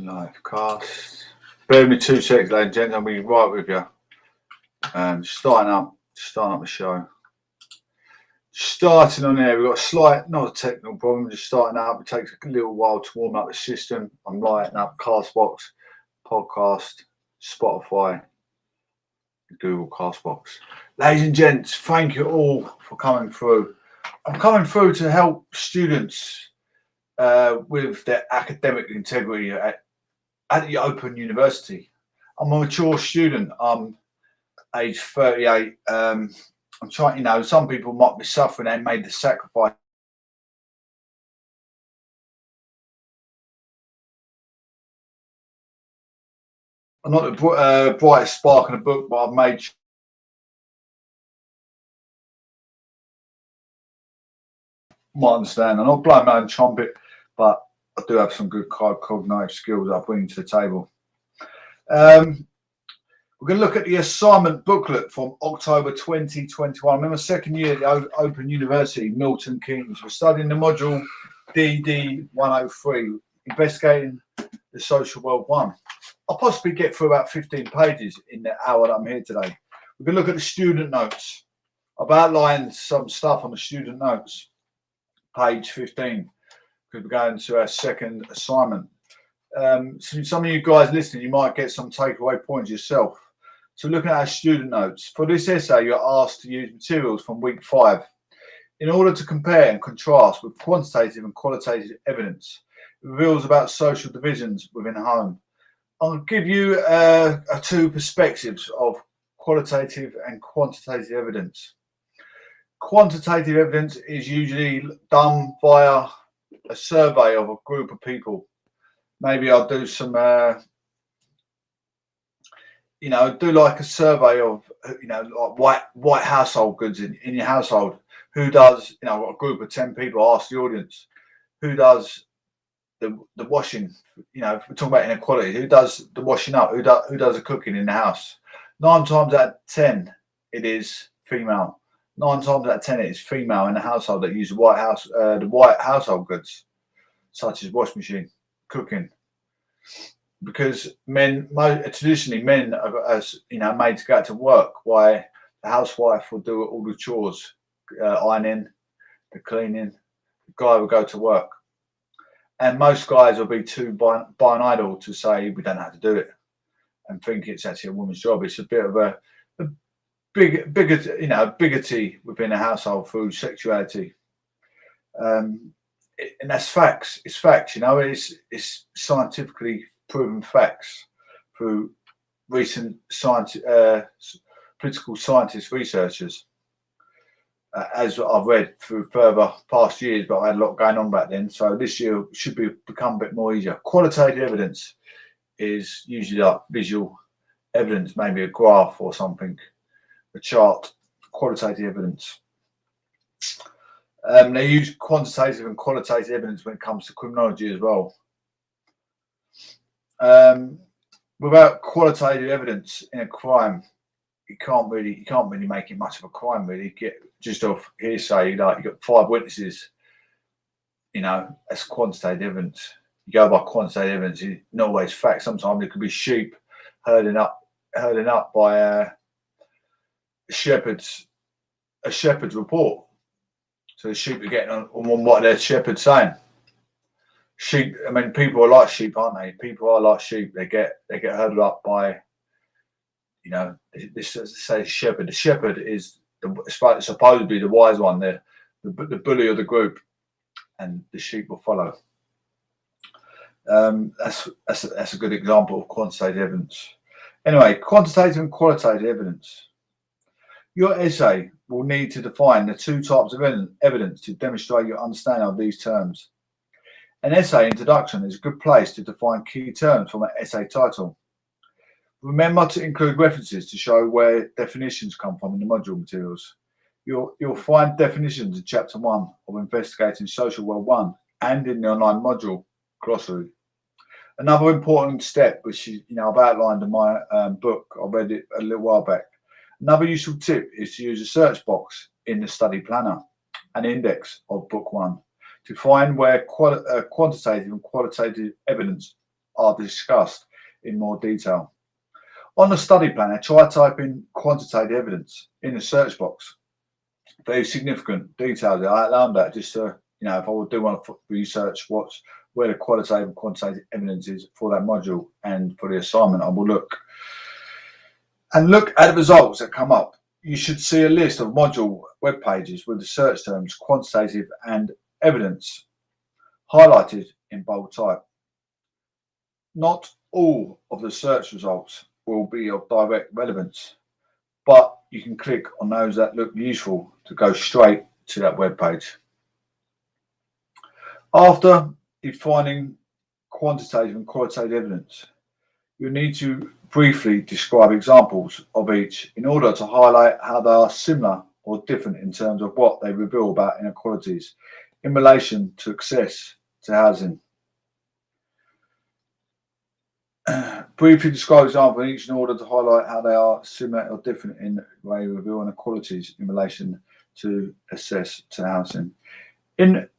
Live cast. Bear with me 2 seconds, ladies and gentlemen. I'll be right with you. Starting up the show. Starting on there, we've got a slight, not a technical problem, just starting up. It takes a little while to warm up the system. I'm lighting up Castbox, Podcast, Spotify, Google Castbox. Ladies and gents, thank you all for coming through. I'm coming through to help students with their academic integrity at the Open University. I'm a mature student. I'm age 38. I'm trying, some people might be suffering. They made the sacrifice. I'm not the brightest spark in the book, but I've made. Might understand. I'm not blowing my own trumpet, but I do have some good cognitive skills that I bring to the table. We're going to look at the assignment booklet from October 2021. I'm in my second year at the Open University, Milton, Keynes. We're studying the module DD 103, investigating the social world 1. I'll possibly get through about 15 pages in the hour that I'm here today. We're going to look at the student notes. I've outlined some stuff on the student notes, page 15, because we're going to our second assignment. So some of you guys listening, you might get some takeaway points yourself. So looking at our student notes, for this essay, you're asked to use materials from week 5 in order to compare and contrast with quantitative and qualitative evidence. It reveals about social divisions within a home. I'll give you 2 perspectives of qualitative and quantitative evidence. Quantitative evidence is usually done via a survey of a group of people. Maybe I'll do some, do like a survey of, like white household goods in your household. Who does, a group of 10 people, ask the audience, who does the washing? If we're talking about inequality, who does the washing up? Who does the cooking in the house? 9 times out of 10, it is female. 9 times out of 10, it is female in the household that use the white household goods, such as washing machine, cooking. Because traditionally men are made to go out to work, while the housewife will do all the chores, ironing, the cleaning. The guy will go to work, and most guys will be too idle to say we don't have to do it, and think it's actually a woman's job. It's a bit of a bigotry within a household through sexuality, and that's facts. It's facts. It's scientifically proven facts through recent political scientist researchers. As I've read through further past years, but I had a lot going on back then, so this year should become a bit more easier. Qualitative evidence is usually like visual evidence, maybe a graph or something, a chart. Qualitative evidence. They use quantitative and qualitative evidence when it comes to criminology as well. Without qualitative evidence in a crime, you can't really make it much of a crime. Really, you get just off hearsay. Like you got 5 witnesses, that's quantitative evidence. You go by quantitative evidence. It's not always fact. Sometimes it could be sheep herding up by a shepherd's report. So the sheep are getting on what their shepherd's saying. Sheep. I mean, people are like sheep, aren't they? People are like sheep. They get herded up by, this say shepherd. The shepherd is supposed to be the wise one, the bully of the group, and the sheep will follow. That's a good example of quantitative evidence. Anyway, quantitative and qualitative evidence. Your essay will need to define the 2 types of evidence to demonstrate your understanding of these terms. An essay introduction is a good place to define key terms from an essay title. Remember to include references to show where definitions come from in the module materials. You'll find definitions in Chapter 1 of Investigating Social World 1 and in the online module glossary. Another important step, which I've outlined in my book, I read it a little while back. Another useful tip is to use a search box in the study planner, an index of Book 1, to find where quantitative and qualitative evidence are discussed in more detail. On the study planner, try typing quantitative evidence in the search box. Very significant details. I outlined that just to, if I do want to research where the qualitative and quantitative evidence is for that module and for the assignment, I will look at the results that come up. You should see a list of module web pages with the search terms quantitative and evidence highlighted in bold type. Not all of the search results will be of direct relevance, but you can click on those that look useful to go straight to that web page. After defining quantitative and qualitative evidence, you need to briefly describe examples of each in order to highlight how they are similar or different in terms of what they reveal about inequalities in relation to access to housing. Briefly describe examples each in order to highlight how they are similar or different in the way they reveal inequalities in relation to access to housing. In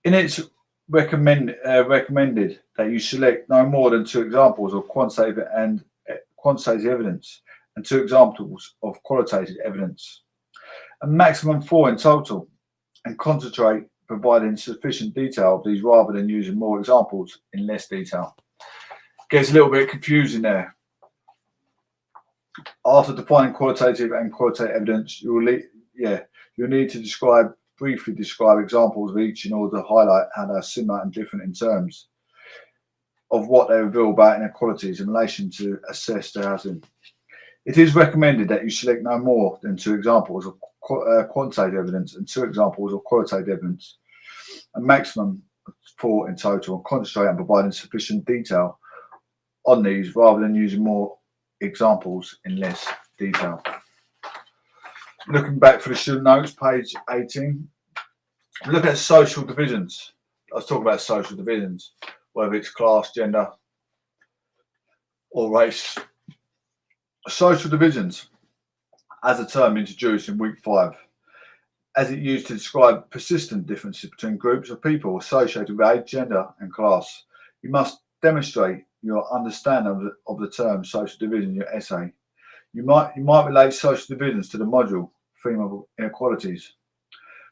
its recommended that you select no more than 2 examples of quantitative evidence and 2 examples of qualitative evidence, a maximum 4 in total, and concentrate providing sufficient detail of these rather than using more examples in less detail. Gets a little bit confusing there. After defining qualitative and qualitative evidence, you'll need to briefly describe examples of each in order to highlight how they're similar and different in terms of what they reveal about inequalities in relation to access to housing. It is recommended that you select no more than 2 examples of quantitative evidence and 2 examples of qualitative evidence, a maximum of 4 in total, and concentrate on providing sufficient detail on these rather than using more examples in less detail. Looking back for the student notes, page 18, look at social divisions. I was talking about social divisions, whether it's class, gender, or race. Social divisions, as a term introduced in week 5, as it used to describe persistent differences between groups of people associated with age, gender, and class. You must demonstrate your understanding of the term social division in your essay. You might relate social divisions to the module theme of inequalities.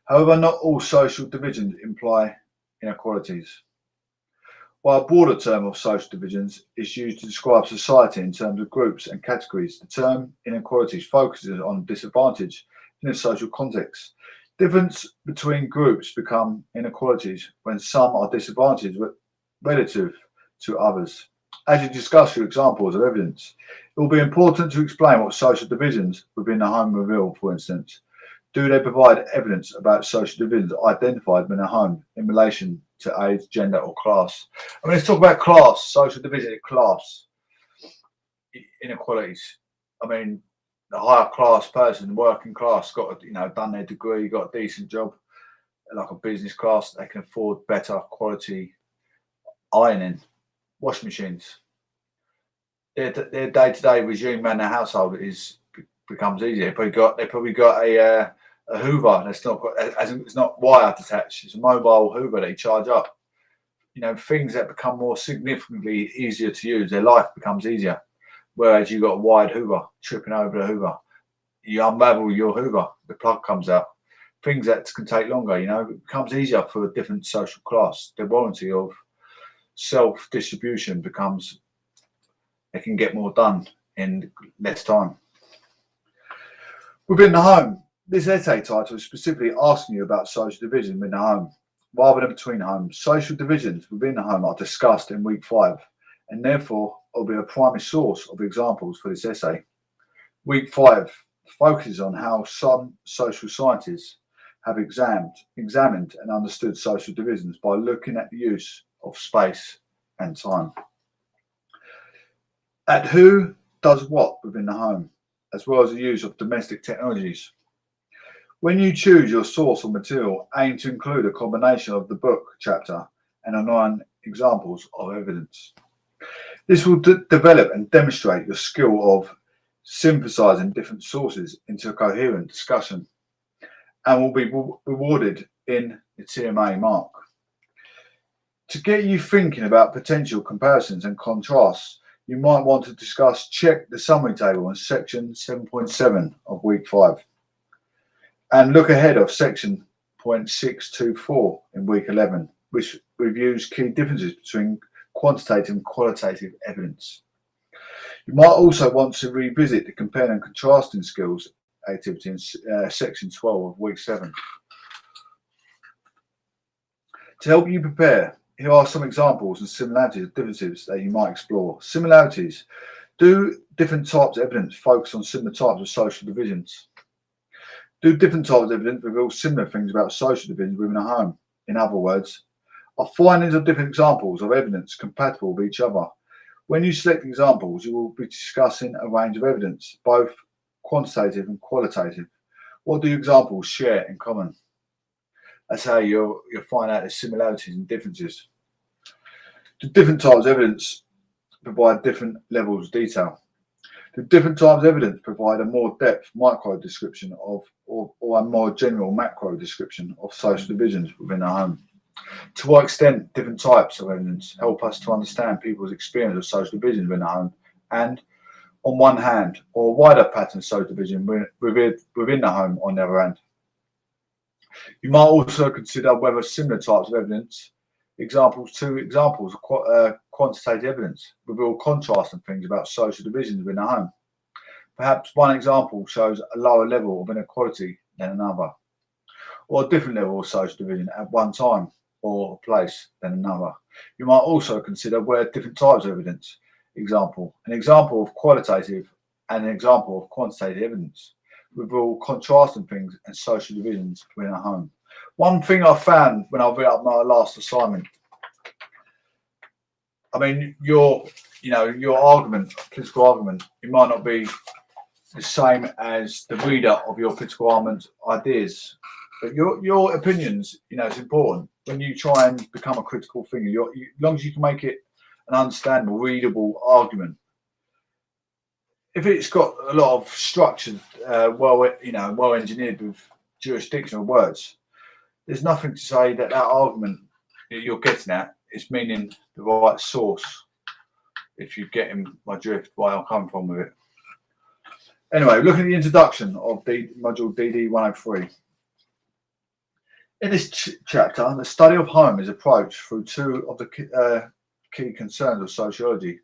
However, not all social divisions imply inequalities. While a broader term of social divisions is used to describe society in terms of groups and categories, the term inequalities focuses on disadvantage in a social context. Difference between groups become inequalities when some are disadvantaged relative to others. As you discuss your examples of evidence, it will be important to explain what social divisions within the home reveal, for instance. Do they provide evidence about social divisions identified within a home in relation to age, gender, or class? I mean, let's talk about class, social division, class inequalities. I mean, the higher class person, working class, got done their degree, got a decent job, like a business class, they can afford better quality ironing, washing machines. Their day-to-day regime around the household becomes easier. They probably got a Hoover that's it's not wired attached. It's a mobile Hoover that you charge up. Things that become more significantly easier to use. Their life becomes easier. Whereas you got a wired Hoover, tripping over the Hoover, you unravel your Hoover, the plug comes out. Things that can take longer. It becomes easier for a different social class. The warranty of self-distribution becomes, they can get more done in less time. Within the home, this essay title is specifically asking you about social division within the home, rather than between homes. Social divisions within the home are discussed in week 5, and therefore will be a primary source of examples for this essay. Week 5 focuses on how some social scientists have examined and understood social divisions by looking at the use of space and time. At who does what within the home, as well as the use of domestic technologies. When you choose your source or material, aim to include a combination of the book chapter and 9 examples of evidence. This will develop and demonstrate your skill of synthesizing different sources into a coherent discussion, and will be rewarded in the TMA mark. To get you thinking about potential comparisons and contrasts, you might want to discuss check the summary table in section 7.7 of week 5 and look ahead of section 0.624 in week 11, which reviews key differences between quantitative and qualitative evidence. You might also want to revisit the comparing and contrasting skills activity in section 12 of week 7. To help you prepare, here are some examples and similarities of differences that you might explore. Similarities. Do different types of evidence focus on similar types of social divisions? Do different types of evidence reveal similar things about social divisions within a home? In other words, are findings of different examples of evidence compatible with each other? When you select examples, you will be discussing a range of evidence, both quantitative and qualitative. What do examples share in common? That's how you'll find out the similarities and differences. The different types of evidence provide different levels of detail. The different types of evidence provide a more depth micro description of, or a more general macro description of social divisions within a home. To what extent different types of evidence help us to understand people's experience of social division within a home, and on one hand, or wider pattern of social division within the home on the other hand. You might also consider whether similar types of evidence, examples of quantitative evidence, reveal contrasting things about social divisions within a home. Perhaps one example shows a lower level of inequality than another, or a different level of social division at one time or place than another. You might also consider where different types of evidence, an example of qualitative and an example of quantitative evidence, reveal contrasting things and social divisions within a home. One thing I found when I read up my last assignment, I mean, your argument, political argument, it might not be the same as the reader of your political argument ideas, but your opinions, it's important when you try and become a critical thinker. As long as you can make it an understandable, readable argument. If it's got a lot of structured, well engineered with jurisdictional words, there's nothing to say that argument that you're getting at is meaning the right source. If you're getting my drift, where I'm coming from with it. Anyway, look at the introduction of module DD 103. In this chapter, the study of home is approached through two of the key concerns of sociology: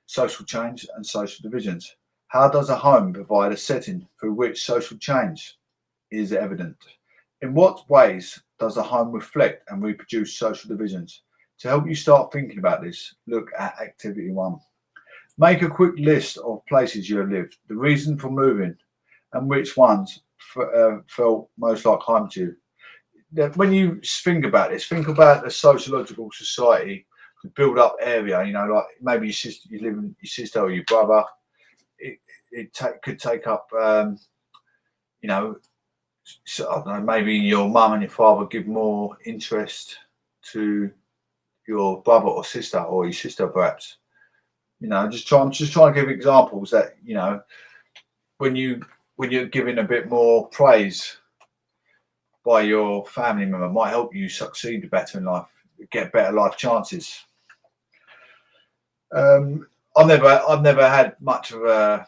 social change and social divisions. How does a home provide a setting through which social change is evident? In what ways does a home reflect and reproduce social divisions? To help you start thinking about this, look at activity 1. Make a quick list of places you have lived, the reason for moving, and which ones felt most like home to you. When you think about this, think about the sociological society, the build-up area. Like maybe you live with your sister or your brother. It could take up, so, I don't know, maybe your mum and your father give more interest to your brother or sister, or your sister perhaps. I'm just trying to give examples that when you're given a bit more praise by your family member, might help you succeed better in life, get better life chances. I've never had much of a,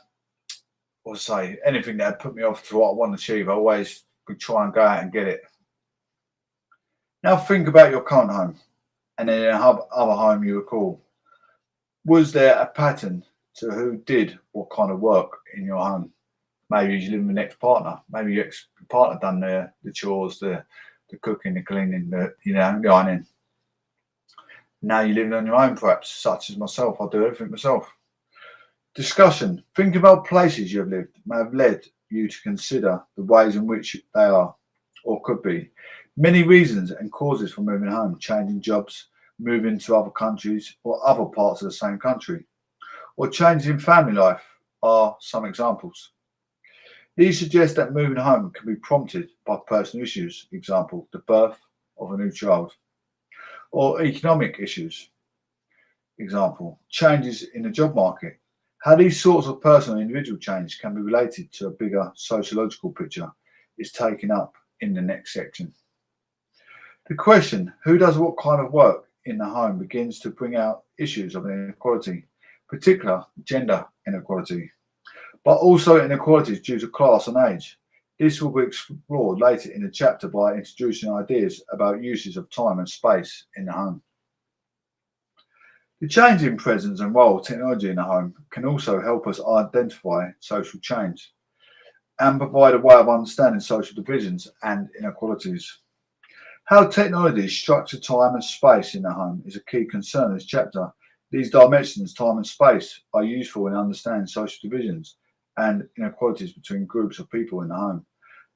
anything that put me off to what I want to achieve. I always would try and go out and get it. Now think about your current home, and then other home you recall. Was there a pattern to who did what kind of work in your home? Maybe you live with an ex-partner. Maybe your ex-partner done the chores, the cooking, the cleaning, the ironing. Now you're living on your own, perhaps, such as myself. I do everything myself. Discussion. Think about places you have lived may have led you to consider the ways in which they are, or could be. Many reasons and causes for moving home: changing jobs, moving to other countries or other parts of the same country, or changes in family life are some examples. These suggest that moving home can be prompted by personal issues, example, the birth of a new child, or economic issues, example, changes in the job market. How these sorts of personal and individual change can be related to a bigger sociological picture is taken up in the next section. The question, who does what kind of work, in the home begins to bring out issues of inequality, particular gender inequality, but also inequalities due to class and age. This will be explored later in the chapter by introducing ideas about uses of time and space in the home. The changing presence and role of technology in the home can also help us identify social change and provide a way of understanding social divisions and inequalities. How technology structures time and space in the home is a key concern in this chapter. These dimensions, time and space, are useful in understanding social divisions and inequalities between groups of people in the home.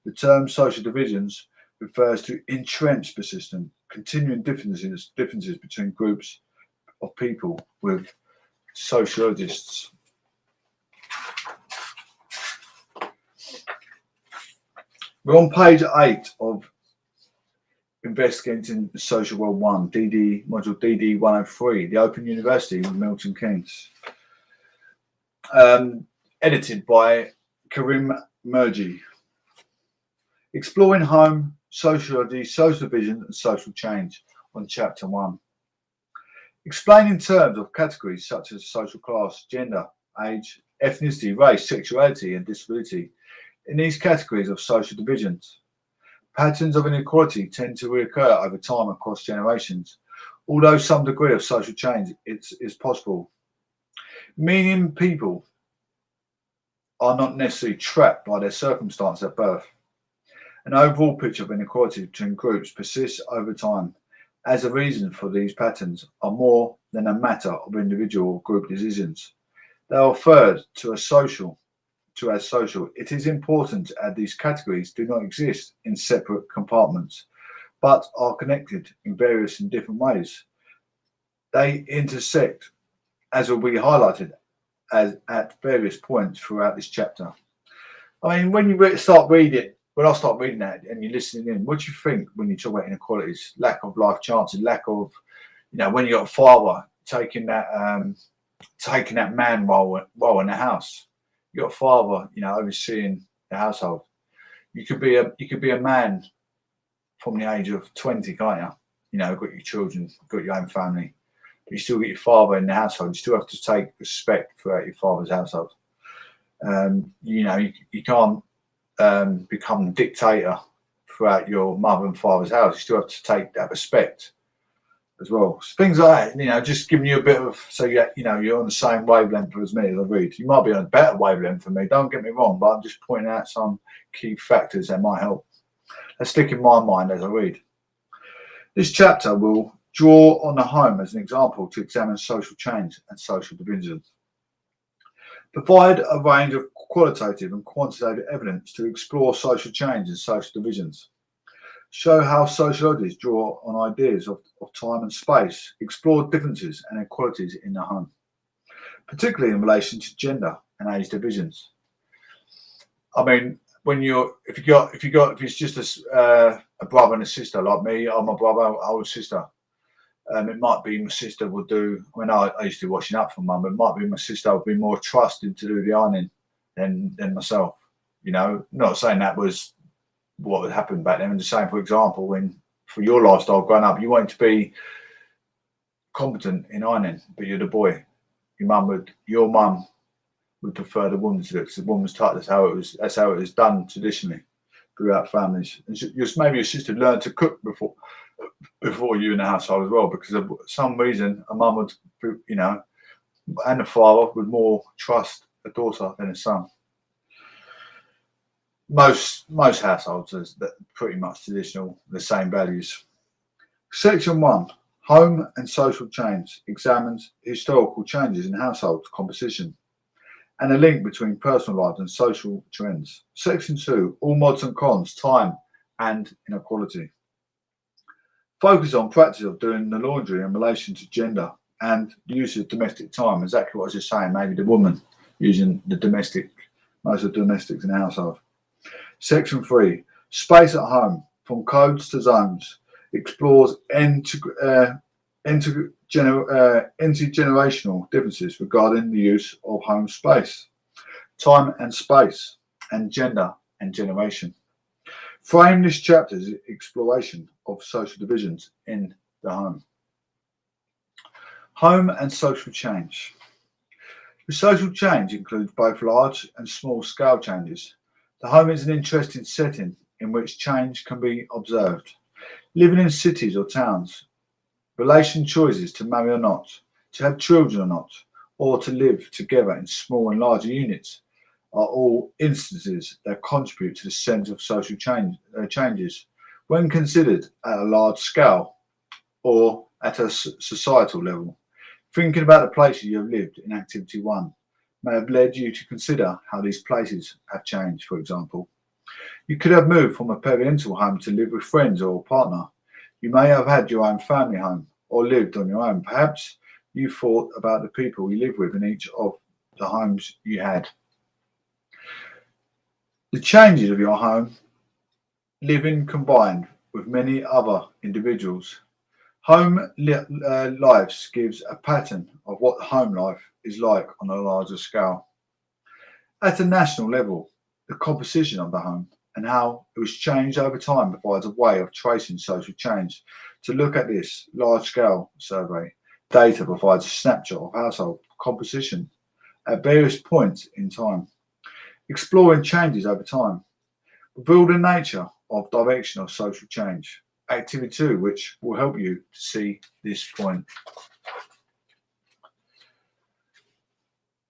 The term social divisions refers to entrenched, persistent, continuing differences between groups of people, with sociologists. We're on page 8 of Investigating the Social World 1, module DD 103, the Open University with Milton, Keynes. Edited by KARIM MURJI. Exploring home, sociology, social division and social change on chapter 1. Explain in terms of categories such as social class, gender, age, ethnicity, race, sexuality and disability. In these categories of social divisions, patterns of inequality tend to reoccur over time across generations, although some degree of social change is possible. Meaning people are not necessarily trapped by their circumstance at birth. An overall picture of inequality between groups persists over time, as the reason for these patterns are more than a matter of individual or group decisions. They are referred to as social. It is important to add these categories do not exist in separate compartments, but are connected in various and different ways. They intersect, as will be highlighted at various points throughout this chapter. I mean, when I start reading that and you're listening in, what do you think when you talk about inequalities? Lack of life chances, lack of, when you're a father taking that man role in the house. You got a father, overseeing the household. You could be a man from the age of 20, can't you? Got your children, got your own family, but you still get your father in the household. You still have to take respect throughout your father's household. You can't become a dictator throughout your mother and father's house. You still have to take that respect as well. So things like that, just giving you a bit of, so you're on the same wavelength as me as I read. You might be on a better wavelength than me, don't get me wrong, but I'm just pointing out some key factors that might help. Let's stick in my mind as I read. This chapter will draw on the home as an example to examine social change and social divisions. Provide a range of qualitative and quantitative evidence to explore social change and social divisions. Show how sociologists draw on ideas of time and space, explore differences and inequalities in the home, particularly in relation to gender and age divisions. I mean, if it's just a brother and a sister like me, or my brother, older sister, it might be my sister would do. I used to do washing up for mum. It might be my sister would be more trusted to do the ironing than myself. Not saying that was what would happen back then. I'm just saying, for example, when for your lifestyle growing up, you wanted to be competent in ironing, but you're the boy. Your mum would prefer the woman to do it because the woman's taught. That's how it was done traditionally throughout families. And maybe your sister learned to cook before you in the household as well, because of some reason a mum would, and a father would more trust a daughter than a son. Most households are pretty much traditional, the same values. Section 1, Home and Social Change, examines historical changes in household composition and a link between personal lives and social trends. Section 2, All Mods and Cons, Time and Inequality. Focus on practice of doing the laundry in relation to gender and the use of domestic time. Exactly what I was just saying, maybe the woman using most of the domestics in the household. Section 3, Space at Home, From Codes to Zones, explores intergenerational differences regarding the use of home space, time and space, and gender and generation. Frame this chapter's exploration of social divisions in the home. Home and social change. The social change includes both large and small scale changes. The home is an interesting setting in which change can be observed. Living in cities or towns, relation choices to marry or not, to have children or not, or to live together in small and larger units are all instances that contribute to the sense of social changes when considered at a large scale or at a societal level. Thinking about the places you have lived in Activity 1 may have led you to consider how these places have changed. For example, you could have moved from a parental home to live with friends or a partner. You may have had your own family home or lived on your own. Perhaps you thought about the people you live with in each of the homes you had. The changes of your home living combined with many other individuals. Home lives gives a pattern of what home life is like on a larger scale. At a national level, the composition of the home and how it was changed over time provides a way of tracing social change. To look at this large-scale survey, data provides a snapshot of household composition at various points in time, exploring changes over time, reveal the nature of direction of social change. Activity 2, which will help you to see this point.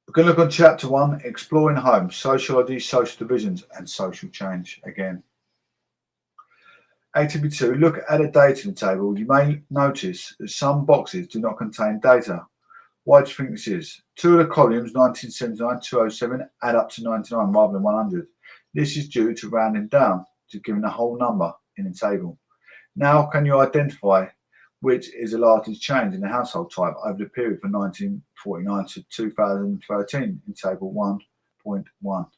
We're going to look on Chapter 1, Exploring Home, Sociology, Social Divisions and Social Change again. Activity 2, look at a data table. You may notice that some boxes do not contain data. Why do you think this is? Two of the columns, 1979, 207, add up to 99 rather than 100. This is due to rounding down to giving a whole number in the table. Now, can you identify which is the largest change in the household type over the period from 1949 to 2013 in Table 1.1?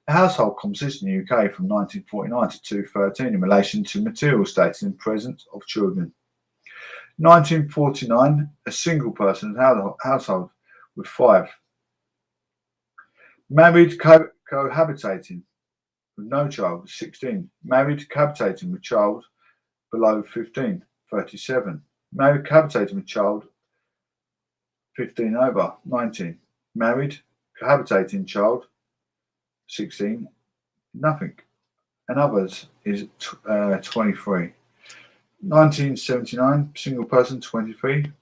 The household composition in the UK from 1949 to 2013 in relation to material status and presence of children. 1949, a single person household with 5. Married cohabitating with no child, 16. Married cohabitating with child below 15, 37. Married cohabitating with child 15 over, 19. Married cohabitating child 16, nothing. And others is 23. 1979, single person 23.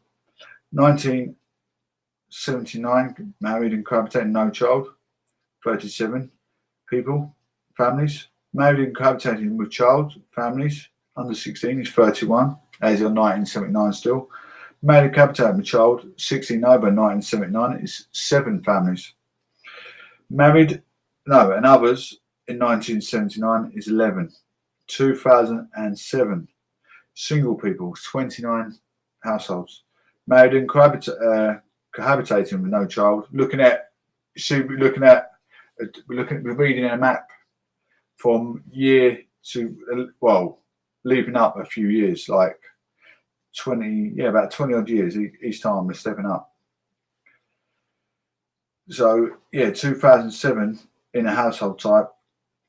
1979, married and cohabitating, no child 37 people, families. Married and cohabitating with child, families under 16 is 31, as in 1979 still. Married and cohabitating with child 16 over 1979 is 7 families. Married, no, and others in 1979 is 11. 2007, single people, 29 households. Married and cohabitating with no child. We're reading a map from year to, well, leaping up a few years, like 20, about 20 odd years each time we're stepping up. So, 2007 in a household type,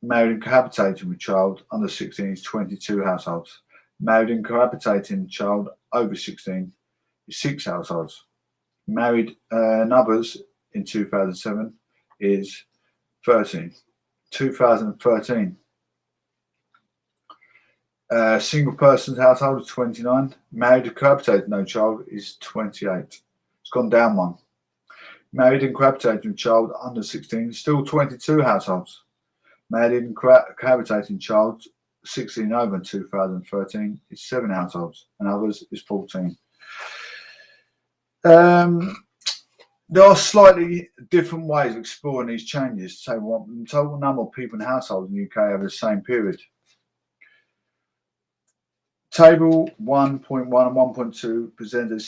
married and cohabitating with child under 16 is 22 households. Married and cohabitating child over 16 is 6 households. Married and others in 2007 is 13. 2013, single person's household is 29. Married and cohabitating no child is 28. It's gone down 1. Married and cohabitating with child under 16, still 22 households. Married and cohabitating child 16 over in 2013 is 7 households, and others is 14. There are slightly different ways of exploring these changes. So, the total number of people in households in the UK over the same period. Table 1.1 and 1.2 present a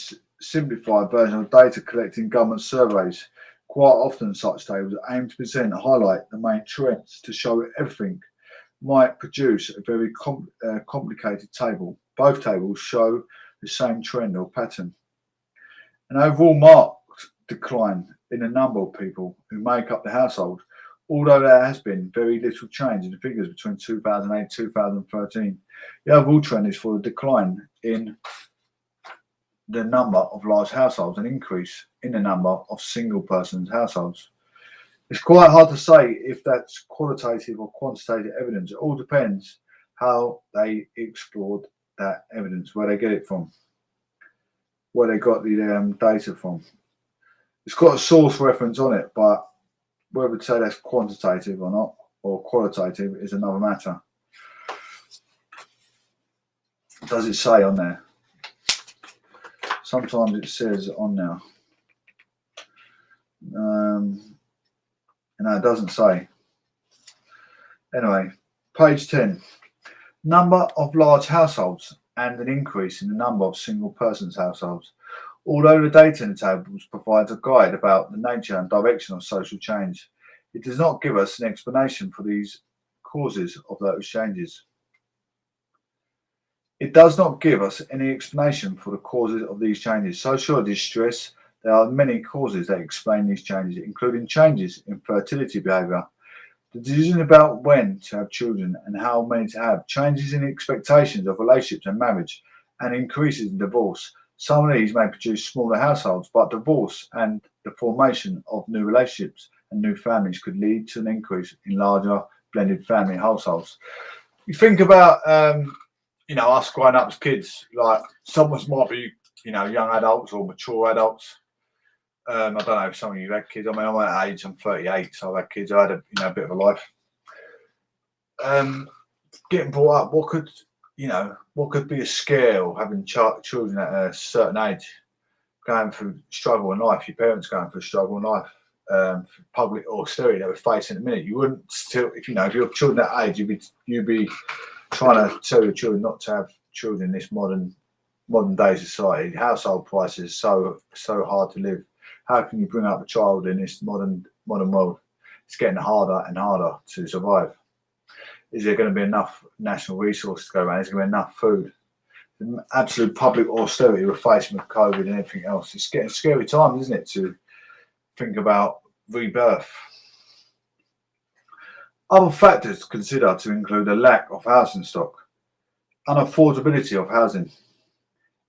simplified version of data collected in government surveys. Quite often, such tables aim to present and highlight the main trends to show that everything might produce a very complicated table. Both tables show the same trend or pattern. An overall marked decline in the number of people who make up the household, although there has been very little change in the figures between 2008 and 2013. The overall trend is for a decline in the number of large households and increase in the number of single persons households. It's quite hard to say if that's qualitative or quantitative evidence. It all depends how they explored that evidence, where they get it from, where they got the data from. It's got a source reference on it, but whether to say that's quantitative or not, or qualitative, is another matter. Does it say on there? Sometimes it says on there. No, it doesn't say. Anyway, page 10. Number of large households and an increase in the number of single persons households. Although the data in the tables provides a guide about the nature and direction of social change, it does not give us an explanation for these causes of those changes. It does not give us any explanation for the causes of these changes. Sociologists stress there are many causes that explain these changes, including changes in fertility behaviour, the decision about when to have children and how many to have, changes in expectations of relationships and marriage, and increases in divorce. Some of these may produce smaller households, but divorce and the formation of new relationships and new families could lead to an increase in larger blended family households. You think about, us growing up as kids, like some of us might be, young adults or mature adults. I don't know if some of you had kids. I mean, I'm at age, I'm 38, so I've had kids. I had a bit of a life. Getting brought up, what could be a scare of having children at a certain age, going through struggle in life, your parents going through struggle in life, public austerity they were facing at the minute. You wouldn't still, if your children at that age, you'd be trying to tell your children not to have children in this modern day society. Household prices so hard to live. How can you bring up a child in this modern world? It's getting harder and harder to survive. Is there going to be enough national resources to go around? Is there going to be enough food? The absolute public austerity we're facing with COVID and everything else. It's getting scary times, isn't it, to think about rebirth. Other factors to consider to include a lack of housing stock, unaffordability of housing,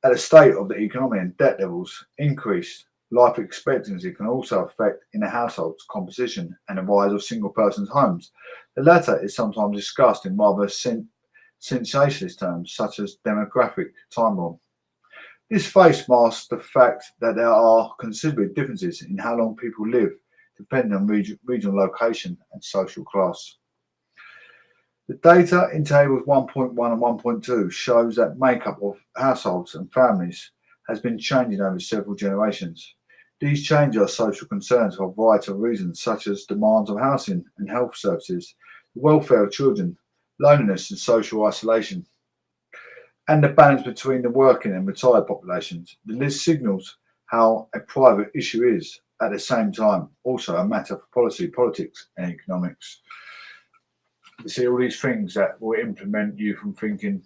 at the state of the economy and debt levels increased. Life expectancy can also affect in a household's composition and the rise of single persons' homes. The latter is sometimes discussed in rather sensationalist terms, such as demographic time bomb. This face masks the fact that there are considerable differences in how long people live, depending on regional location and social class. The data in tables 1.1 and 1.2 shows that makeup of households and families has been changing over several generations. These changes are social concerns for a variety of reasons, such as demands of housing and health services, the welfare of children, loneliness and social isolation, and the balance between the working and retired populations. The list signals how a private issue is, at the same time, also a matter for policy, politics and economics. You see all these things that will implement you from thinking,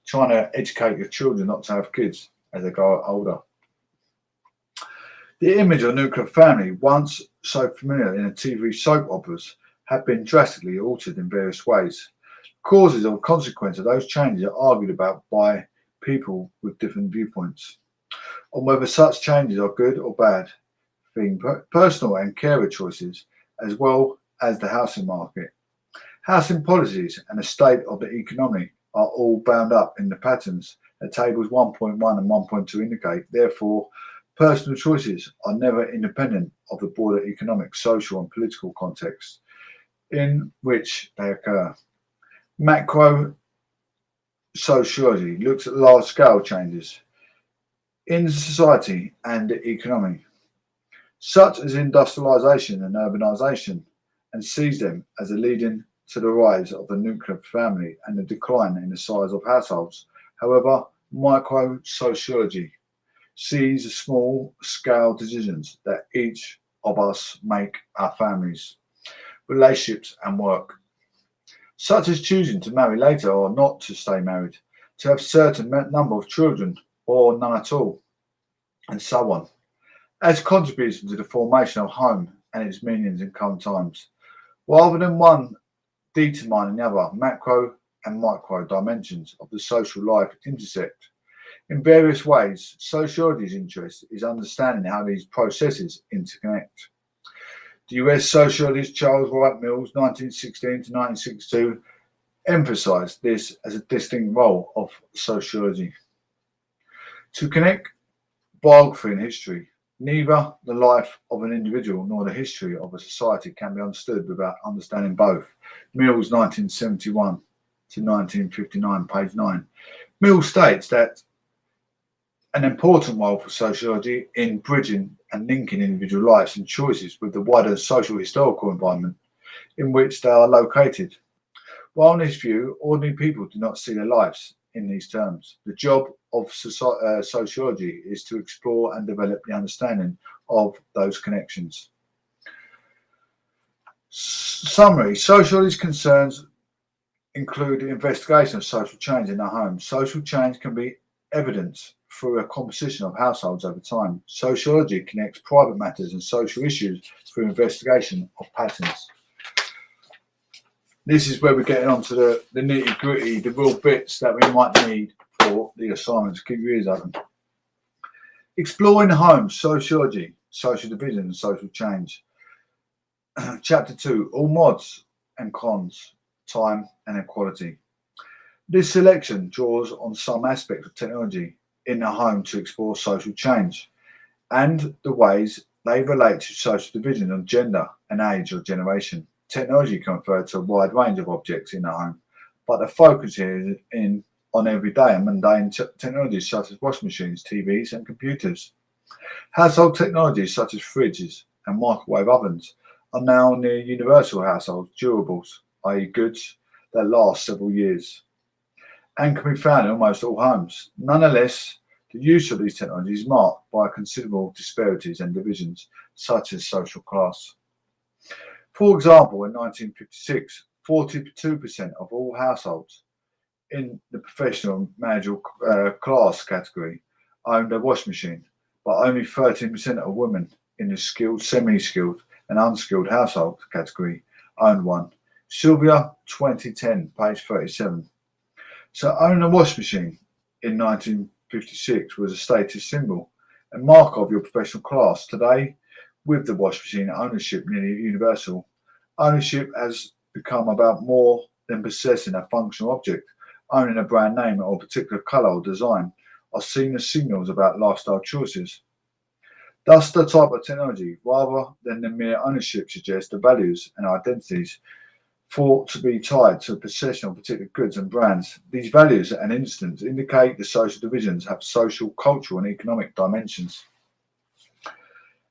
trying to educate your children not to have kids as they grow older. The image of a nuclear family, once so familiar in the TV soap operas, have been drastically altered in various ways. Causes or consequences of those changes are argued about by people with different viewpoints on whether such changes are good or bad, being personal and carer choices, as well as the housing market. Housing policies and the state of the economy are all bound up in the patterns that tables 1.1 and 1.2 indicate. Therefore, personal choices are never independent of the broader economic, social and political context in which they occur. Macro sociology looks at large-scale changes in society and the economy, such as industrialization and urbanization, and sees them as a leading to the rise of the nuclear family and the decline in the size of households. However, micro-sociology sees the small-scale decisions that each of us make our families, relationships and work, such as choosing to marry later or not to stay married, to have certain number of children or none at all, and so on, as contributing to the formation of home and its meanings in current times. Rather than one determining the other, macro and micro dimensions of the social life intersect In various ways, sociology's interest is understanding how these processes interconnect. The US sociologist Charles Wright Mills, 1916 to 1962, emphasized this as a distinct role of sociology. To connect biography and history, neither the life of an individual nor the history of a society can be understood without understanding both. Mills, 1971 to 1959, page 9. Mills states that an important role for sociology in bridging and linking individual lives and choices with the wider social historical environment in which they are located. While in his view, ordinary people do not see their lives in these terms, the job of sociology is to explore and develop the understanding of those connections. Summary: sociology's concerns include the investigation of social change in the home. Social change can be evidenced through a composition of households over time. Sociology connects private matters and social issues through investigation of patterns. This is where we're getting onto the nitty gritty, the real bits that we might need for the assignments. Keep your ears open. Exploring the home, sociology, social division and social change. Chapter 2, all mods and cons, time and equality. This selection draws on some aspects of technology in the home to explore social change and the ways they relate to social division on gender and age or generation. Technology can refer to a wide range of objects in the home, but the focus here is on everyday and mundane technologies such as washing machines, TVs and computers. Household technologies such as fridges and microwave ovens are now near universal household durables, i.e. goods that last several years, and can be found in almost all homes. Nonetheless, the use of these technologies is marked by considerable disparities and divisions, such as social class. For example, in 1956, 42% of all households in the professional managerial class category owned a washing machine, but only 13% of women in the skilled, semi-skilled and unskilled household category owned one. Sylvia, 2010, page 37. So owning a washing machine in 1956 was a status symbol, a mark of your professional class. Today, with the washing machine ownership nearly universal, ownership has become about more than possessing a functional object. Owning a brand name or a particular colour or design are seen as signals about lifestyle choices. Thus, the type of technology, rather than the mere ownership, suggests the values and identities thought to be tied to a possession of particular goods and brands. These values and instances indicate the social divisions have social, cultural and economic dimensions.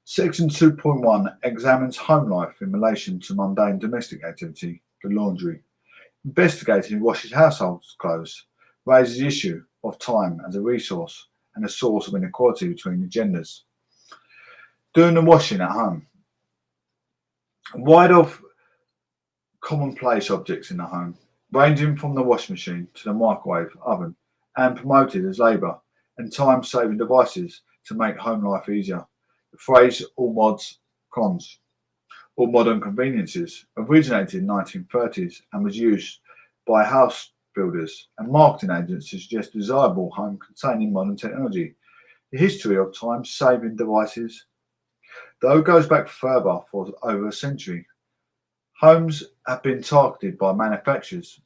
Section 2.1 examines home life in relation to mundane domestic activity, the laundry. Investigating who washes household clothes raises the issue of time as a resource and a source of inequality between the genders. Doing the washing at home. Wide of commonplace objects in the home, ranging from the washing machine to the microwave oven, and promoted as labour and time-saving devices to make home life easier. The phrase all mods, cons, or modern conveniences originated in the 1930s and was used by house builders and marketing agents to suggest desirable home containing modern technology. The history of time-saving devices, though, goes back further for over a century. Homes have been targeted by manufacturers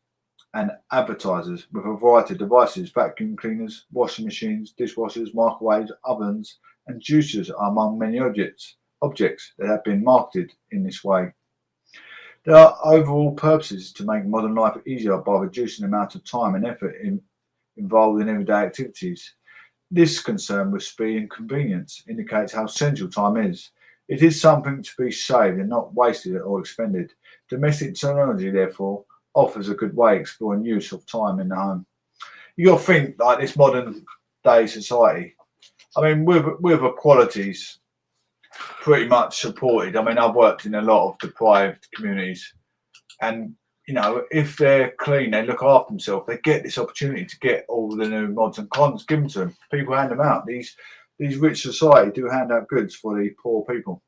and advertisers with a variety of devices. Vacuum cleaners, washing machines, dishwashers, microwaves, ovens and juicers are among many objects that have been marketed in this way. Their overall purpose is to make modern life easier by reducing the amount of time and effort involved in everyday activities. This concern with speed and convenience indicates how essential time is. It is something to be saved and not wasted or expended. Domestic technology, therefore, offers a good way of exploring use of time in the home. You got to think like this modern day society. I mean, with equalities pretty much supported. I mean, I've worked in a lot of deprived communities, and you know, if they're clean, they look after themselves. They get this opportunity to get all the new mods and cons given to them. People hand them out. These rich society do hand out goods for the poor people.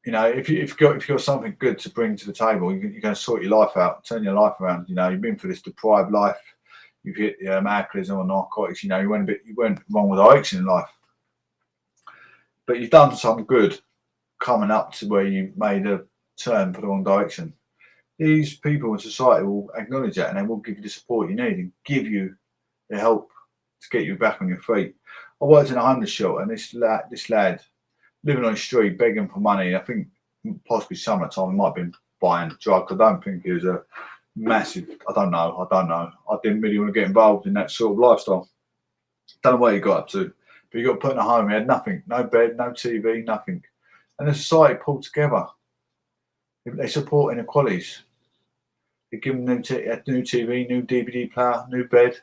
You know, if you've got something good to bring to the table, you're going to sort your life out, turn your life around. You know, you've been through this deprived life. you've hit alcoholism or narcotics. You know, you went wrong with addiction in life, but you've done some good coming up to where you made a turn for the wrong direction. These people in society will acknowledge that, and they will give you the support you need and give you the help to get you back on your feet. I worked in a homeless shelter, and this lad living on the street begging for money. I think possibly some of the time he might have been buying drugs. I don't think he was a massive. I don't know. I didn't really want to get involved in that sort of lifestyle. Don't know what he got up to, but he got put in a home. He had nothing, no bed, no TV, nothing, and the society pulled together. They support inequalities. They give him new TV, new DVD player, new bed.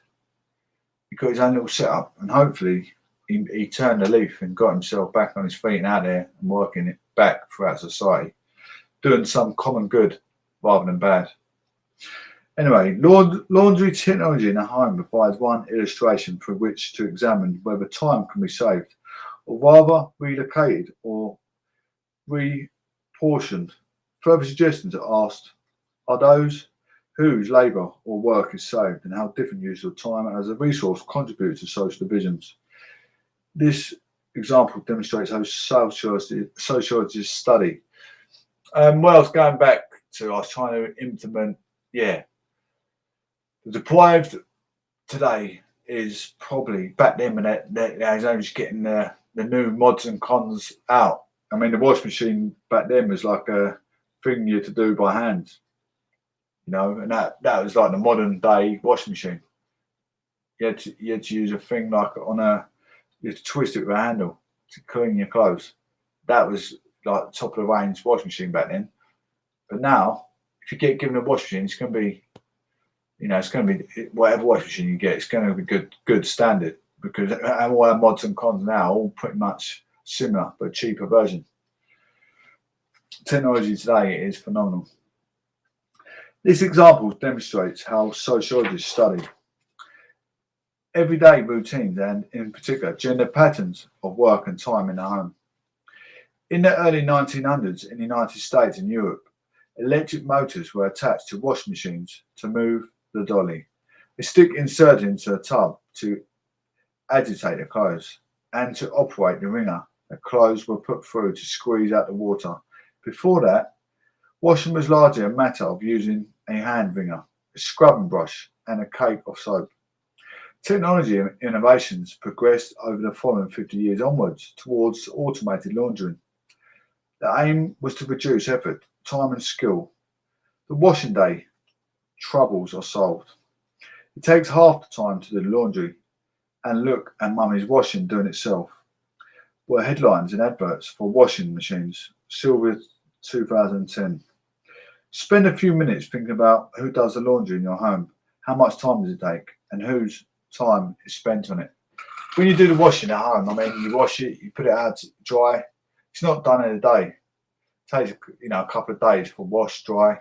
He got his own little setup, and hopefully he turned a leaf and got himself back on his feet and out there and working it back throughout society, doing some common good rather than bad. Anyway, laundry technology in a home provides one illustration for which to examine whether time can be saved, or rather relocated or reportioned. Further suggestions are asked: are those whose labour or work is saved, and how different use of time as a resource contributes to social divisions. This example demonstrates how sociologists study. Well, going back to, I was trying to implement, the deprived today is probably back then when they're only just getting the new mods and cons out. I mean, the washing machine back then was like a thing you had to do by hand, you know, and that was like the modern day washing machine. You had to use a thing like you had to twist it with a handle to clean your clothes. That was like the top of the range washing machine back then. But now, if you get given a washing machine, it's going to be, it's going to be whatever washing machine you get. It's going to be good standard, because all our mods and cons now are all pretty much similar but cheaper version. Technology today is phenomenal. This example demonstrates how sociologists study everyday routines and, in particular, gender patterns of work and time in the home. In the early 1900s in the United States and Europe, electric motors were attached to washing machines to move the dolly, a stick inserted into a tub to agitate the clothes, and to operate the wringer. The clothes were put through to squeeze out the water. Before that, washing was largely a matter of using a hand wringer, a scrubbing brush, and a cake of soap. Technology innovations progressed over the following 50 years onwards towards automated laundering. The aim was to reduce effort, time and skill. The washing day troubles are solved. It takes half the time to do the laundry, and look at mummy's washing doing itself were headlines and adverts for washing machines. Silver 2010. Spend a few minutes thinking about who does the laundry in your home, how much time does it take, and whose time is spent on it. When you do the washing at home, I mean, you wash it, you put it out to dry. It's not done in a day. It takes a couple of days for wash, dry,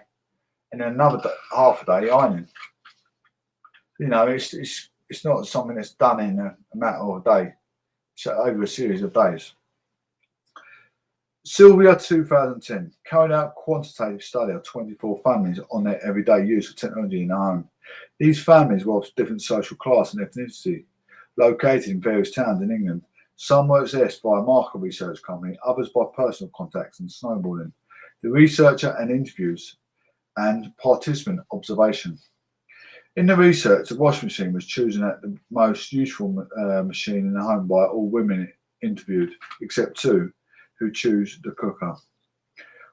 and then another half a day ironing. It's not something that's done in a matter of a day. It's over a series of days. Sylvia 2010 carried out a quantitative study of 24 families on their everyday use of technology in the home. These families were of different social class and ethnicity, located in various towns in England. Some were assessed by a market research company, others by personal contacts and snowballing. The researcher and interviews and participant observation. In the research, the washing machine was chosen as the most useful machine in the home by all women interviewed, except two who choose the cooker.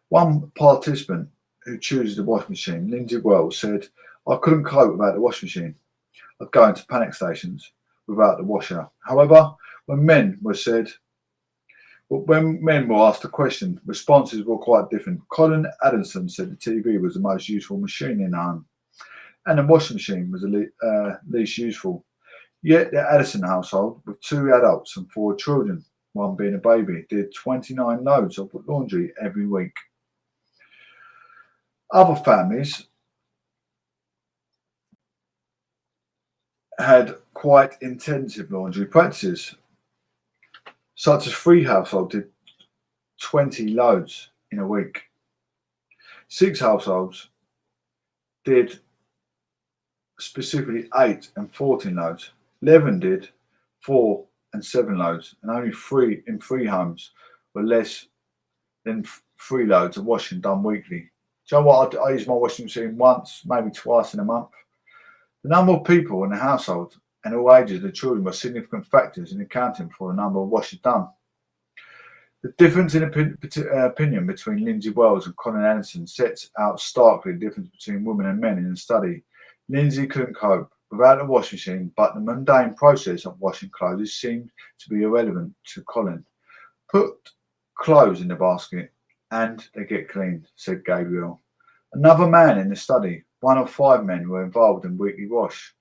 One participant who chooses the washing machine, Lindsay Wells, said, "I couldn't cope without the washing machine. I'd go into panic stations without the washer." However, when men were asked the question, responses were quite different. Colin Addison said the TV was the most useful machine in the home, and the washing machine was the least useful. Yet the Addison household, with 2 adults and 4 children, one being a baby, did 29 loads of laundry every week. Other families had quite intensive laundry practices, such as 3 households did 20 loads in a week. 6 households did specifically 8 and 14 loads. 11 did 4 and 7 loads, and only 3 in 3 homes were less than 3 loads of washing done weekly. Do you know what? I use my washing machine once, maybe twice in a month. The number of people in the household and all ages of the children were significant factors in accounting for the number of washes done. The difference in opinion between Lindsay Wells and Colin Anderson sets out starkly the difference between women and men in the study. Lindsay couldn't cope without a washing machine, but the mundane process of washing clothes seemed to be irrelevant to Colin. Put clothes in the basket and they get cleaned, said Gabriel. Another man in the study, 1 of 5 men were involved in weekly wash.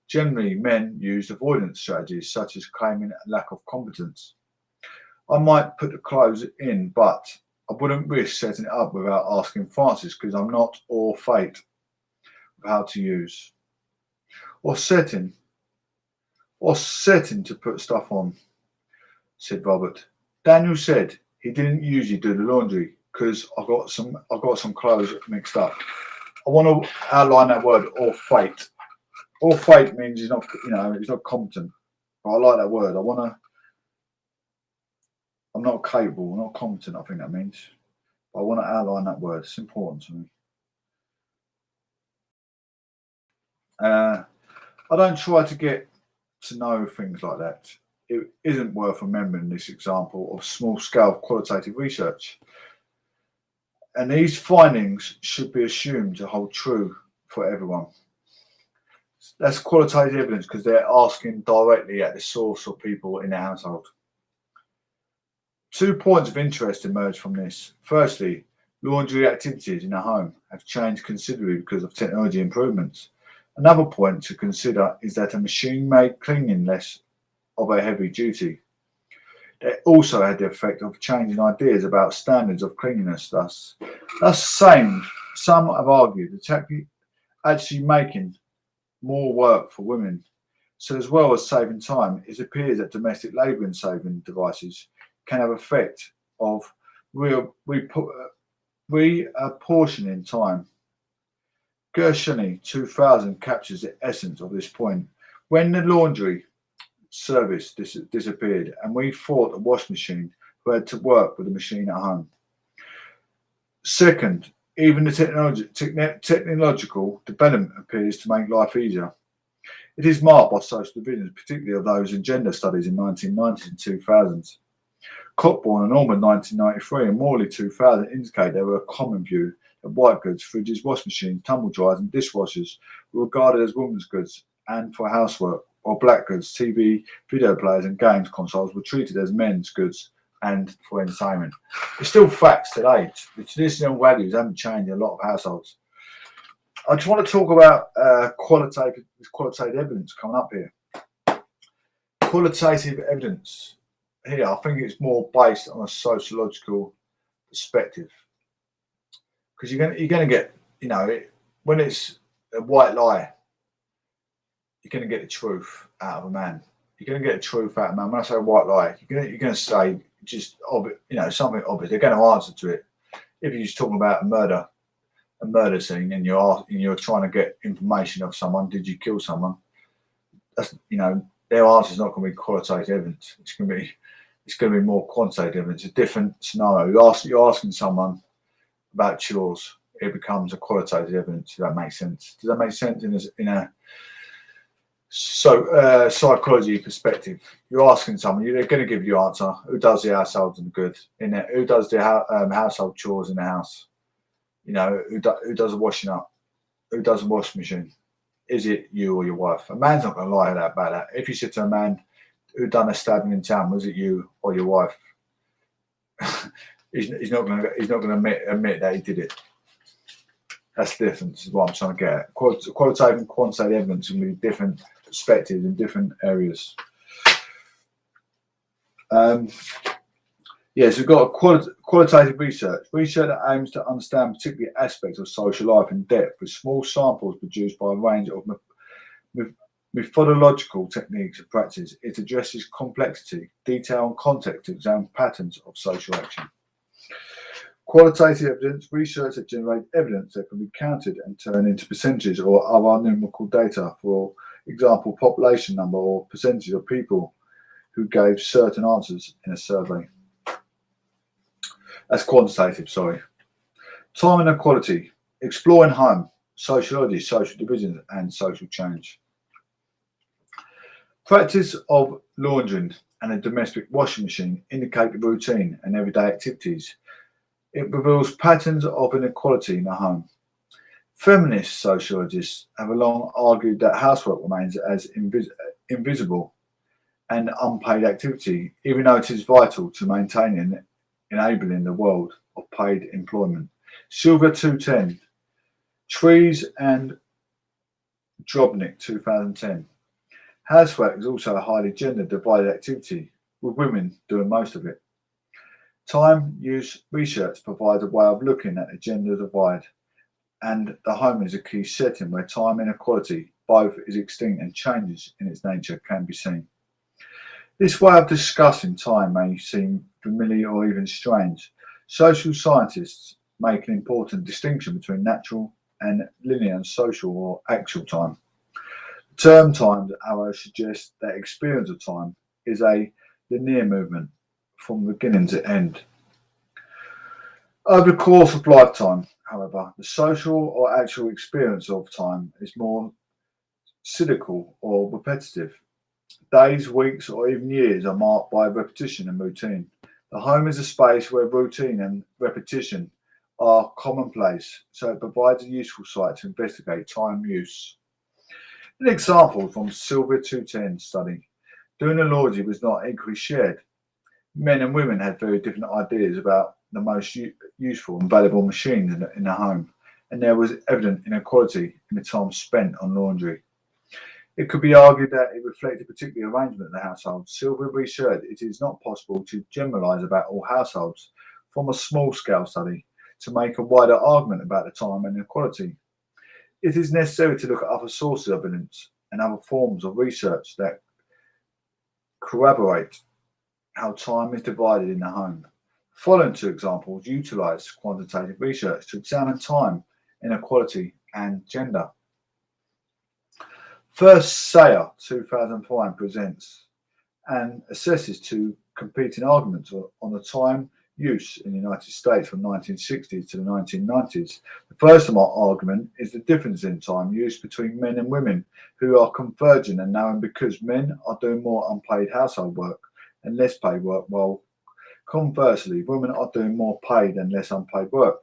Generally, men used avoidance strategies such as claiming a lack of competence. I might put the clothes in, but I wouldn't risk setting it up without asking Francis because I'm not au fait of how to use. Or setting to put stuff on, said Robert. Daniel said he didn't usually do the laundry because I got some clothes mixed up. I want to outline that word, au fait. Au fait means he's not, he's not competent. But I like that word. I'm not capable, not competent, I think that means. But I want to outline that word. It's important to me. I don't try to get to know things like that. It isn't worth remembering this example of small-scale qualitative research. And these findings should be assumed to hold true for everyone. That's qualitative evidence because they're asking directly at the source of people in the household. 2 points of interest emerge from this. Firstly, laundry activities in the home have changed considerably because of technology improvements. Another point to consider is that a machine made cleaning less of a heavy duty. They also had the effect of changing ideas about standards of cleanliness. Thus some have argued it's actually making more work for women. So as well as saving time, it appears that domestic labouring saving devices can have effect of reapportioning time. Gershoni 2000 captures the essence of this point. When the laundry service disappeared and we fought a wash machine who had to work with a machine at home. Second, even the technological development appears to make life easier. It is marked by social divisions, particularly of those in gender studies in 1990s and 2000s. Cockburn and Norman 1993 and Morley 2000 indicate there were a common view that white goods, fridges, washing machines, tumble dryers and dishwashers were regarded as women's goods and for housework, while black goods, TV, video players and games consoles were treated as men's goods and for entertainment. It's still facts today. The traditional values haven't changed in a lot of households. I just want to talk about qualitative evidence coming up here. Qualitative evidence. Here, I think it's more based on a sociological perspective. Because you're going to get, when it's a white lie, you're going to get the truth out of a man. You're going to get the truth out of a man. When I say white lie, you're going to say just something obvious. They're going to answer to it. If you're just talking about a murder scene, and you're trying to get information of someone, did you kill someone? That's their answer is not going to be qualitative evidence. It's going to be more quantitative evidence. It's a different scenario. You're asking someone about chores. It becomes a qualitative evidence. Does that make sense? Does that make sense in a psychology perspective? You're asking someone, they're going to give you an answer. Who does the household and good in it? Who does the household chores in the house? Who does the washing up? Who does the washing machine? Is it you or your wife? A man's not going to lie about that. If you said to a man who done a stabbing in town, was it you or your wife? he's not going to admit that he did it. That's the difference. Is what I'm trying to get at. Qualitative and quantitative evidence can be different perspectives in different areas. Yes, we've got a qualitative research that aims to understand particular aspects of social life in depth with small samples produced by a range of methodological techniques and practices. It addresses complexity, detail and context to examine patterns of social action. Qualitative evidence, research that generates evidence that can be counted and turned into percentages or other numerical data, for example, population number or percentage of people who gave certain answers in a survey. That's quantitative, sorry. Time inequality, exploring home, sociology, social divisions and social change. Practice of laundering and a domestic washing machine indicate the routine and everyday activities. It reveals patterns of inequality in the home. Feminist sociologists have long argued that housework remains as invisible and unpaid activity, even though it is vital to maintaining and enabling the world of paid employment. Silver 210, Trees and Drobnik 2010. Housework is also a highly gender divided activity, with women doing most of it. Time use research provides a way of looking at the gender divide, and the home is a key setting where time inequality both is extinct and changes in its nature can be seen. This way of discussing time may seem familiar or even strange. Social scientists make an important distinction between natural and linear and social or actual time. The term time, however, suggests that experience of time is a linear movement from beginning to end. Over the course of lifetime, however, the social or actual experience of time is more cyclical or repetitive. Days, weeks, or even years are marked by repetition and routine. The home is a space where routine and repetition are commonplace, so it provides a useful site to investigate time use. An example from Silver 210 study, doing the laundry was not equally shared. Men and women had very different ideas about the most useful and valuable machines in the home, and there was evident inequality in the time spent on laundry. It could be argued that it reflected a particular arrangement of the household. Silver researched it is not possible to generalise about all households from a small-scale study to make a wider argument about the time inequality. It is necessary to look at other sources of evidence and other forms of research that corroborate how time is divided in the home. The following two examples utilise quantitative research to examine time inequality and gender. First, Sayer 2005 presents and assesses two competing arguments on the time use in the United States from 1960s to the 1990s. The first argument is the difference in time use between men and women who are converging and knowing because men are doing more unpaid household work and less paid work, while conversely, women are doing more paid and less unpaid work.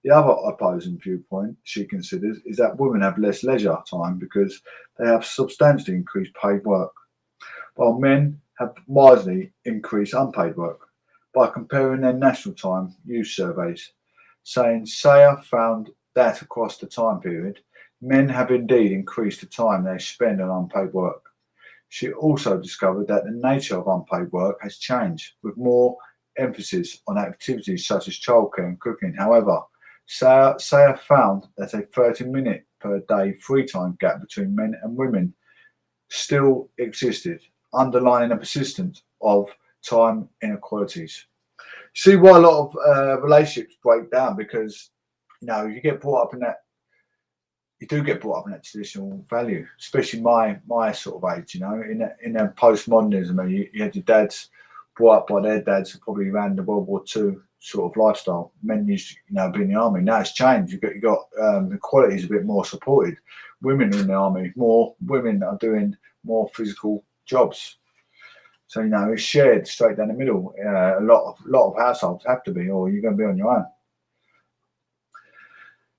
The other opposing viewpoint she considers is that women have less leisure time because they have substantially increased paid work, while men have marginally increased unpaid work. By comparing their national time use surveys, saying Sayer found that across the time period, men have indeed increased the time they spend on unpaid work. She also discovered that the nature of unpaid work has changed, with more emphasis on activities such as childcare and cooking. However, Sayer found that a 30-minute per day free time gap between men and women still existed, underlining a persistence of time inequalities. See why a lot of relationships break down, because you get brought up in that. You do get brought up in that traditional value, especially my sort of age. In a postmodernism, you had your dads brought up by their dads who probably ran the World War II sort of lifestyle. Men used to be in the army. Now it's changed. You got equality is a bit more supported. Women are in the army. More women are doing more physical jobs. So it's shared straight down the middle. A lot of households have to be, or you're going to be on your own.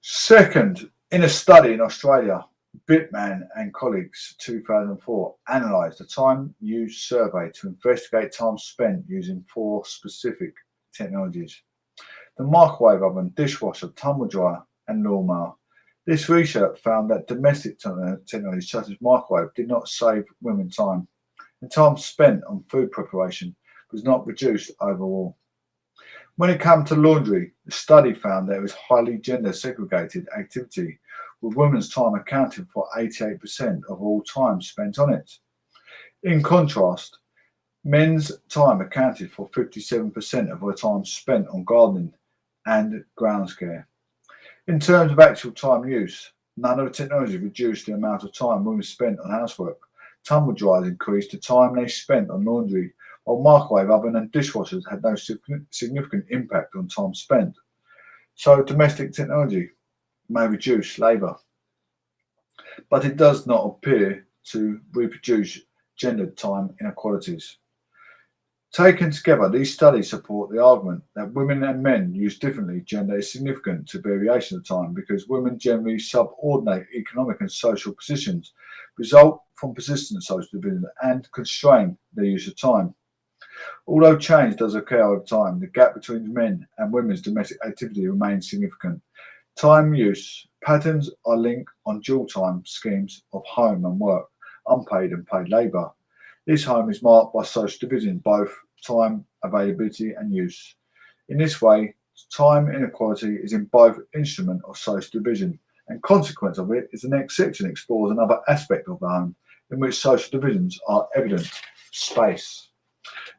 Second, in a study in Australia, Bitman and colleagues 2004 analysed a time use survey to investigate time spent using 4 specific technologies: the microwave oven, dishwasher, tumble dryer, and lawnmower. This research found that domestic technologies such as microwave did not save women time, and time spent on food preparation was not reduced overall. When it came to laundry, the study found that it was highly gender segregated activity, with women's time accounting for 88% of all time spent on it. In contrast, men's time accounted for 57% of their time spent on gardening and grounds care. In terms of actual time use, none of the technology reduced the amount of time women spent on housework. Tumble dryers increased the time they spent on laundry, while microwave oven and dishwashers had no significant impact on time spent. So domestic technology may reduce labour, but it does not appear to reproduce gendered time inequalities. Taken together, these studies support the argument that women and men use differently gender is significant to variation of time because women generally subordinate economic and social positions, result from persistent social division, and constrain their use of time. Although change does occur over time, the gap between men and women's domestic activity remains significant. Time use patterns are linked on dual time schemes of home and work, unpaid and paid labour. This home is marked by social division, both time availability and use. In this way, time inequality is in both instrument of social division, and consequence of it is the next section explores another aspect of the home in which social divisions are evident: space.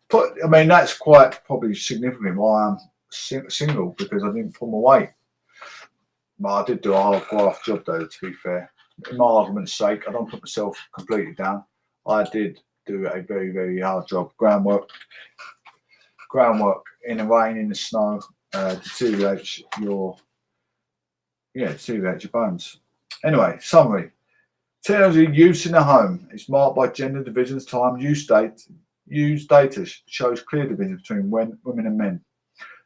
But I mean, that's quite probably significant why I'm single, because I didn't pull my weight. Well, I did do a hard graft job though, to be fair. In my argument's sake, I don't put myself completely down. I did do a very, very hard job. Groundwork in the rain, in the snow, deteriorates your bones. Anyway, summary. Technology use in the home is marked by gender divisions. Time use data shows clear division between women and men.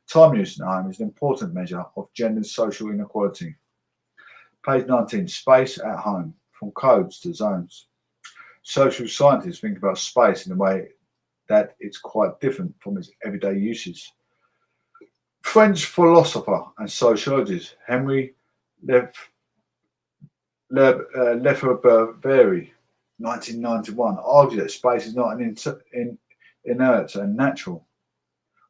Time use in the home is an important measure of gender social inequality. Page 19, space at home, from codes to zones. Social scientists think about space in a way that it's quite different from its everyday uses. French philosopher and sociologist Henri Lefebvre, 1991, argued that space is not an inert and natural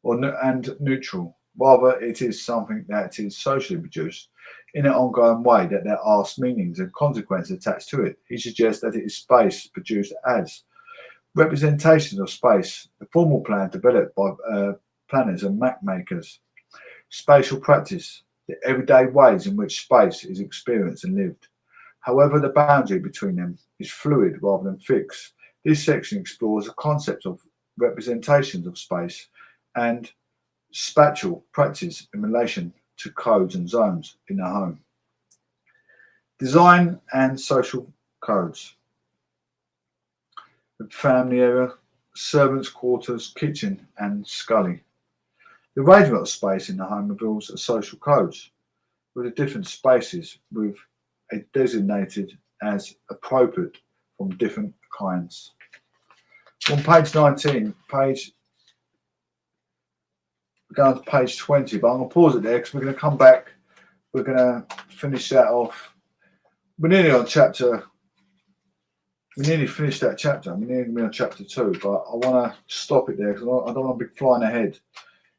and neutral. Rather, it is something that is socially produced in an ongoing way, that there are meanings and consequences attached to it. He suggests that it is space produced as representations of space, the formal plan developed by planners and map makers. Spatial practice, the everyday ways in which space is experienced and lived. However, the boundary between them is fluid rather than fixed. This section explores the concept of representations of space and spatial practice in relation to codes and zones in the home. Design and social codes. The family area, servants' quarters, kitchen and scully. The arrangement of space in the home reveals a social codes with the different spaces with a designated as appropriate from different kinds. On page 19, we're going to page 20, but I'm going to pause it there because we're going to come back. We're going to finish that off. We're nearly on chapter. We nearly finished that chapter. We're nearly on chapter 2, but I want to stop it there because I don't want to be flying ahead.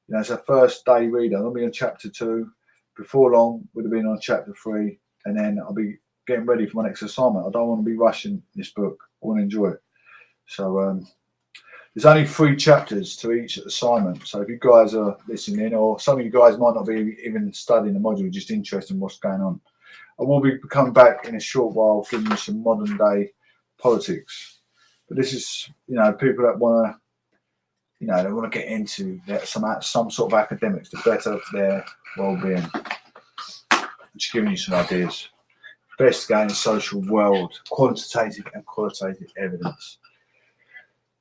You know, it's our first day reader. I'll be on chapter 2. Before long, we'd have been on chapter 3, and then I'll be getting ready for my next assignment. I don't want to be rushing this book. I want to enjoy it. So there's only 3 chapters to each assignment. So if you guys are listening, or some of you guys might not be even studying the module, just interested in what's going on, I will be coming back in a short while, giving you some modern day politics. But this is, you know, people that want to, you know, they want to get into some sort of academics to better their well-being. Just giving you some ideas. Best Game Social World, Quantitative and Qualitative Evidence.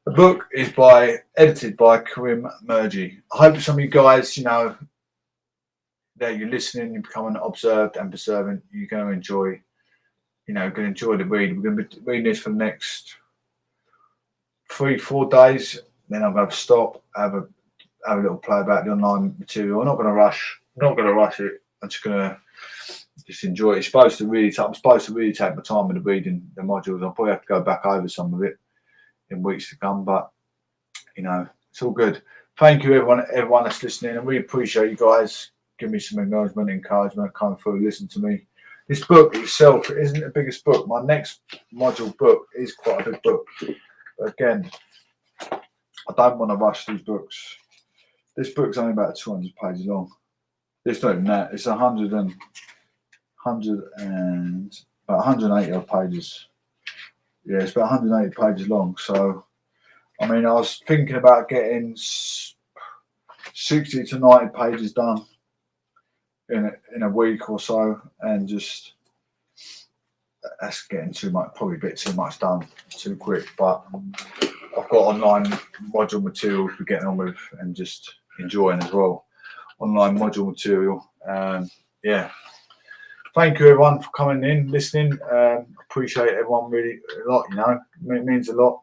The book is edited by KARIM MURJI. I hope some of you guys, you know, that you're listening, you're becoming observed and observant. You're going to enjoy, you know, going to enjoy the read. We're going to be reading this for the next 3-4 days. Then I'm going to stop, have a little play about the online material. I'm not going to rush. I'm not going to rush it. I'm just going to enjoy it. I'm supposed to really take my time with the reading the modules. I'll probably have to go back over some of it in weeks to come, but you know, it's all good. Thank you everyone that's listening. I really appreciate you guys giving me some acknowledgement, encouragement, coming through, listen to me. This book itself isn't the biggest book. My next module book is quite a big book, but again, I don't want to rush these books. This book's only about 200 pages long. It's not even that. It's 180 odd pages. Yeah, it's about 180 pages long. So, I mean, I was thinking about getting 60 to 90 pages done in a week or so, and just that's getting too much, probably a bit too much done too quick. But I've got online module material to be getting on with and just enjoying as well. Online module material. Yeah. Thank you everyone for coming in, listening. Appreciate everyone really a lot, you know. It means a lot.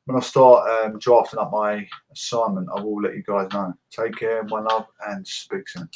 When I start drafting up my assignment, I will let you guys know. Take care, one love, and speak soon.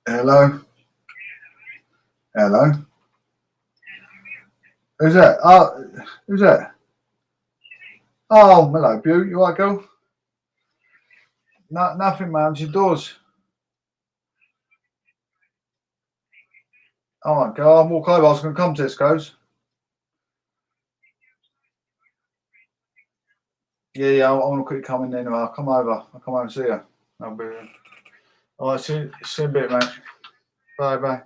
Hello? Hello? Who's that? Oh, who's that? Oh, hello, Beau. You alright, girl? No, nothing, man. It's yours. Alright, girl. I'll walk over. I was going to come to Tesco's. Yeah, I want to quickly come in anyway. I'll come over. I'll come over and see you. I'll be. Alright, see you in a bit, mate. Bye, bye.